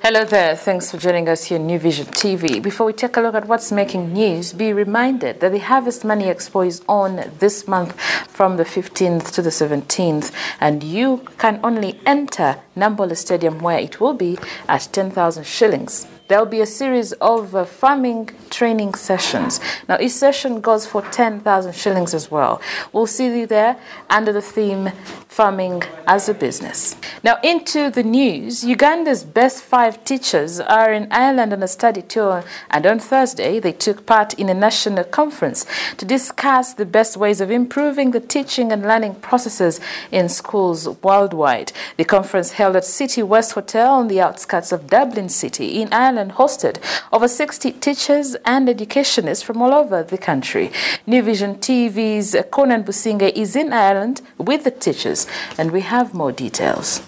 Hello there, thanks for joining us here on New Vision TV. Before we take a look at what's making news, be reminded that the Harvest Money Expo is on this month from the 15th to the 17th, and you can only enter Nambola Stadium, where it will be at 10,000 shillings. There will be a series of farming training sessions. Now, each session goes for 10,000 shillings as well. We'll see you there under the theme, Farming as a Business. Now, into the news, Uganda's best 5 teachers are in Ireland on a study tour, and on Thursday, they took part in a national conference to discuss the best ways of improving the teaching and learning processes in schools worldwide. The conference held at City West Hotel on the outskirts of Dublin City in Ireland hosted over 60 teachers and educationists from all over the country. New Vision TV's Conan Businge is in Ireland with the teachers, and we have more details.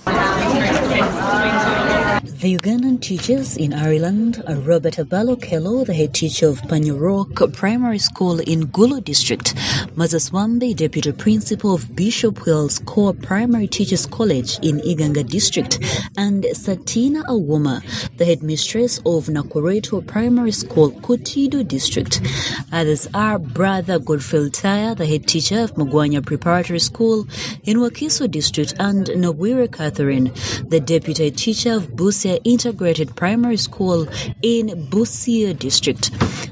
The Ugandan teachers in Ireland are Robert Abalo-Kello, the head teacher of Panyorock Primary School in Gulu District, Moses Wambe, deputy principal of Bishop Wells Core Primary Teachers College in Iganga District, and Satina Awuma, the headmistress of Nakwereto Primary School, Kotido District. Others are Brother Godfrey Taya, the head teacher of Mugwanya Preparatory School in Wakiso District, and Nobwire Catherine, the deputy teacher of Busia Integrated Primary School in Busia District.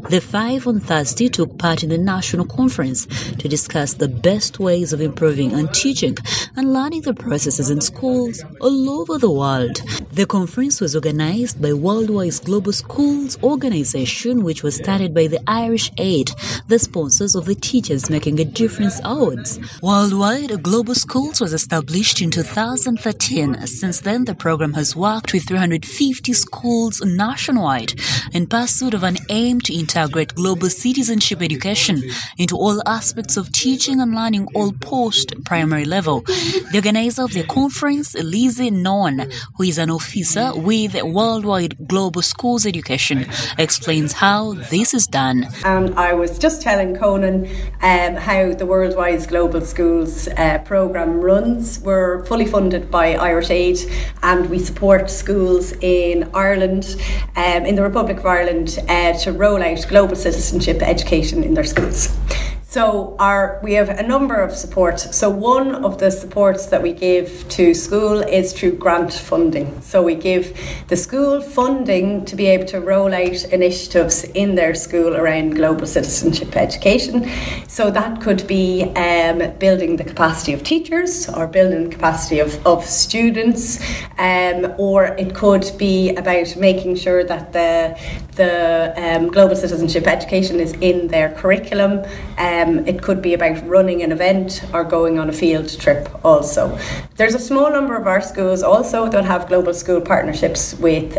The 5 on Thursday took part in the national conference to discuss the best ways of improving and teaching and learning the processes in schools all over the world. The conference was organized by Worldwide Global Schools Organization, which was started by the Irish Aid, the sponsors of the Teachers Making a Difference Awards. Worldwide Global Schools was established in 2013. Since then, the program has worked with 350 schools nationwide in pursuit of an aim to integrate global citizenship education into all aspects of teaching and learning, all post-primary level. The organizer of the conference, Lizzie Non, who is an officer with Worldwide Global Schools Education, explains how this is done. I was just telling Conan how the Worldwide Global Schools program runs. We're fully funded by Irish Aid, and we support schools in Ireland, in the Republic of Ireland, to roll out global citizenship education in their schools. So we have a number of supports. So one of the supports that we give to school is through grant funding. So we give the school funding to be able to roll out initiatives in their school around global citizenship education. So that could be building the capacity of teachers, or building the capacity of students, or it could be about making sure that the global citizenship education is in their curriculum. It could be about running an event or going on a field trip also. There's a small number of our schools also that have global school partnerships with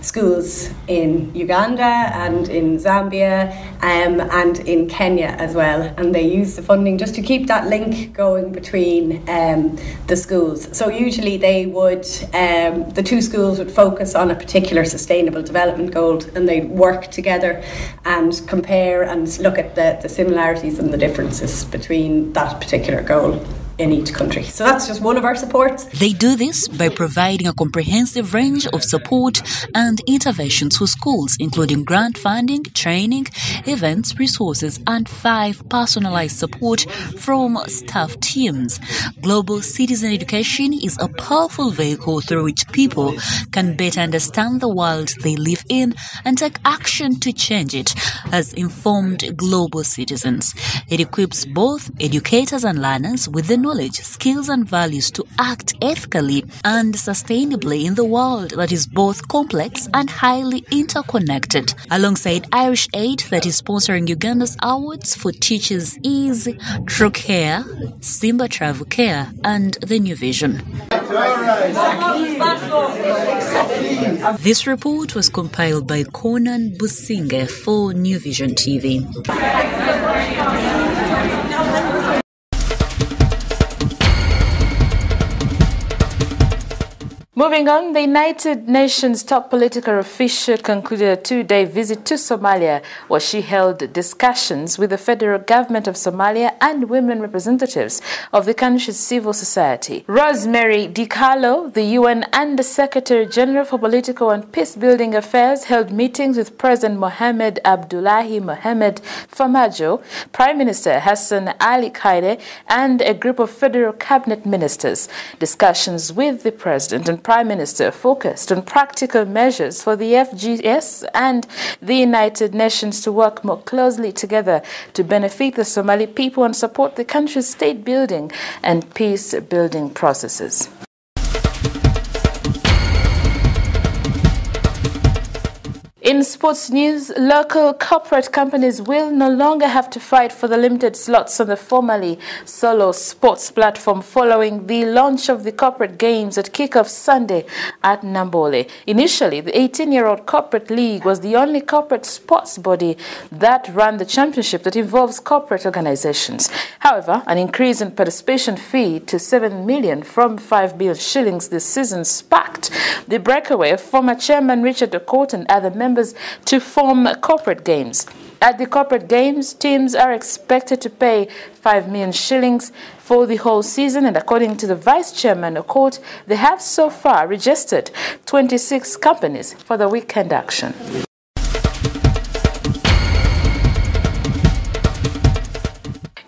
schools in Uganda and in Zambia and in Kenya as well. And they use the funding just to keep that link going between the schools. So usually they would, the 2 schools would focus on a particular sustainable development goal, and they'd work together and compare and look at the similarities and the differences between that particular goal in each country. So that's just one of our supports. They do this by providing a comprehensive range of support and interventions for schools, including grant funding, training, events, resources, and 5 personalized support from staff teams. Global citizen education is a powerful vehicle through which people can better understand the world they live in and take action to change it as informed global citizens. It equips both educators and learners with the knowledge, skills, and values to act ethically and sustainably in the world that is both complex and highly interconnected. Alongside Irish Aid, that is sponsoring Uganda's awards for teachers, is True Care, Simba Travel Care, and the New Vision. This report was compiled by Conan Businge for New Vision TV. Moving on, the United Nations top political official concluded a two-day visit to Somalia, where she held discussions with the federal government of Somalia and women representatives of the country's civil society. Rosemary DiCarlo, the UN Under Secretary General for Political and Peace-Building Affairs, held meetings with President Mohamed Abdullahi Mohamed Farmajo, Prime Minister Hassan Ali Khaire, and a group of federal cabinet ministers. Discussions with the President and Prime Minister focused on practical measures for the FGS and the United Nations to work more closely together to benefit the Somali people and support the country's state-building and peace-building processes. In sports news, local corporate companies will no longer have to fight for the limited slots on the formerly solo sports platform following the launch of the corporate games at kickoff Sunday at Nambole. Initially, the 18-year-old corporate league was the only corporate sports body that ran the championship that involves corporate organizations. However, an increase in participation fee to 7 million from 5 billion shillings this season sparked the breakaway of former chairman Richard Okoth and other members to form corporate games. At the corporate games, teams are expected to pay 5 million shillings for the whole season, and according to the vice chairman Okoth, they have so far registered 26 companies for the weekend action.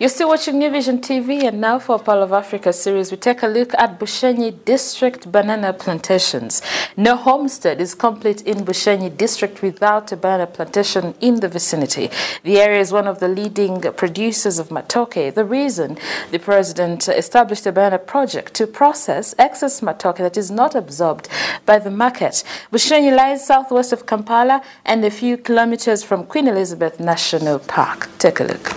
You're still watching New Vision TV, and now for Pearl of Africa series, we take a look at Bushenyi District banana plantations. No homestead is complete in Bushenyi District without a banana plantation in the vicinity. The area is one of the leading producers of matoke. The reason the president established a banana project to process excess matoke that is not absorbed by the market. Bushenyi lies southwest of Kampala and a few kilometers from Queen Elizabeth National Park. Take a look.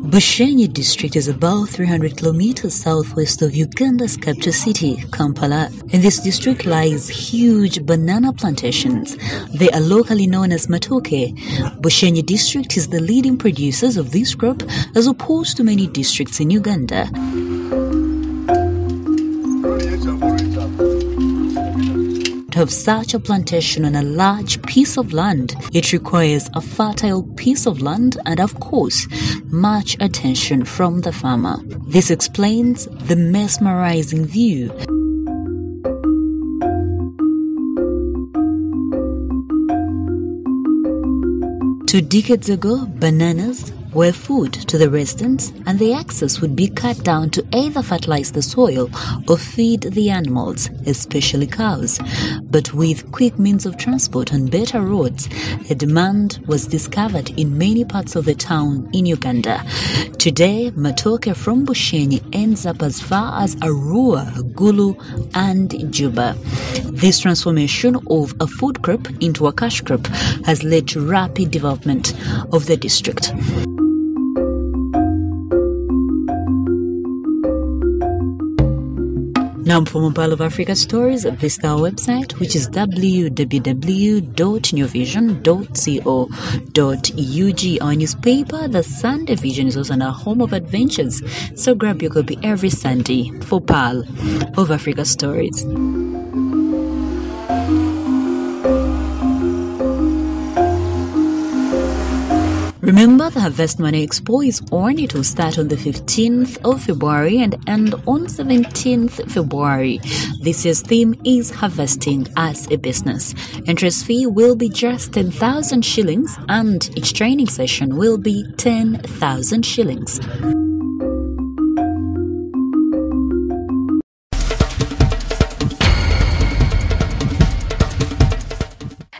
Bushenyi district is about 300 kilometers southwest of Uganda's capital city, Kampala. In this district lies huge banana plantations. They are locally known as matoke. Bushenyi district is the leading producers of this crop as opposed to many districts in Uganda. To have such a plantation on a large piece of land, it requires a fertile piece of land and, of course, much attention from the farmer. This explains the mesmerizing view. 2 decades ago, bananas were food to the residents, and the excess would be cut down to either fertilize the soil or feed the animals, especially cows. But with quick means of transport and better roads, a demand was discovered in many parts of the town in Uganda. Today, matoke from Bushenyi ends up as far as Arua, Gulu, and Juba. This transformation of a food crop into a cash crop has led to rapid development of the district. Now for more Pearl of Africa stories, visit our website, which is www.newvision.co.ug. Our newspaper, The Sunday Vision, is also our home of adventures, so grab your copy every Sunday for Pearl of Africa stories. Remember, the Harvest Money Expo is on. It will start on the 15th of February and end on 17th February. This year's theme is Harvesting as a Business. Entrance fee will be just 10,000 shillings and each training session will be 10,000 shillings.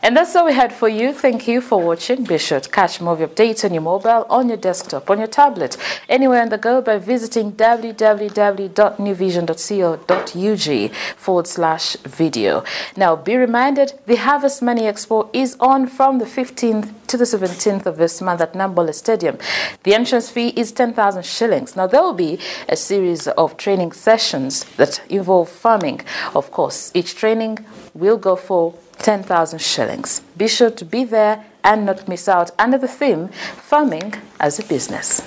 And that's all we had for you. Thank you for watching. Be sure to catch more updates on your mobile, on your desktop, on your tablet, anywhere on the go by visiting www.newvision.co.ug/video. Now, be reminded, the Harvest Money Expo is on from the 15th to the 17th of this month at Nambole Stadium. The entrance fee is 10,000 shillings. Now, there will be a series of training sessions that involve farming. Of course, each training will go for 10,000 shillings. Be sure to be there and not miss out under the theme, Farming as a Business.